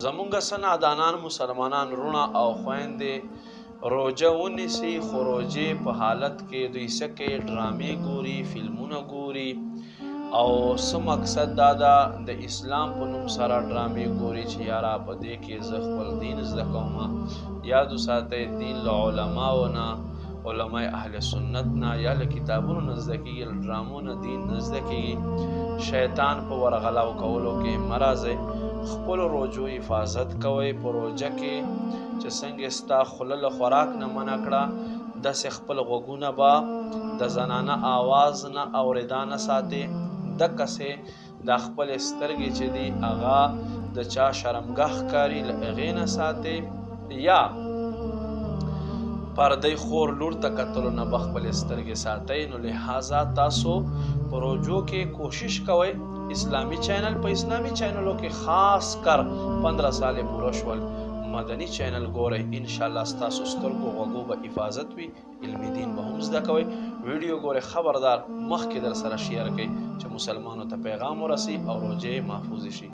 زمونږ څه نادانان مسلمانان وروڼه او خویندې روژه ونیسي، خو روژې په حالت کې دوی څه کوي؟ ډرامې ګوري، فلمونه ګوري، او څه مقصد دا ده د اسلام په نوم سره ډرامې ګوري چې یاره په دې کې زه خپل دین زده کوم. یاد وساتئ دین له علماو نه، علماء اهل سنت نه یا له کتابونو نه زده کېږي، له ډرامو نه دین نه زده کېږي. شیطان په ورغلاو کولو کې مه راځئ. خپلو روژو حفاظت کوئ. په روژه کې چې څنګه ستا خوله له خوراک نه منع کړه، داسې خپل غوږونه به د زنانه آواز نه اورېدا نه ساتئ. دقسې دا خپلې سترګې چې دي هغه د چا شرمګاه ښکاري، له هغې نه ساتئ. یا پردی خور لور ته کتلو نه به خپلې سترګې ساتئ. نو لہذا تاسو په روژو کې کوشش کوئ اسلامی چینل په اسلامی چینلو کې خاص کر 15 سال پوره شول مدني چینل ګورئ. انشاءالله ستاسو سترګو غوږو به حفاظت وي، علمي دین به هم زده کوئ. ویډیو ګورئ، خبردار مخکې در سره شیر کړئ چې مسلمانو ته پیغام ورسي او روژې محفوظ شي.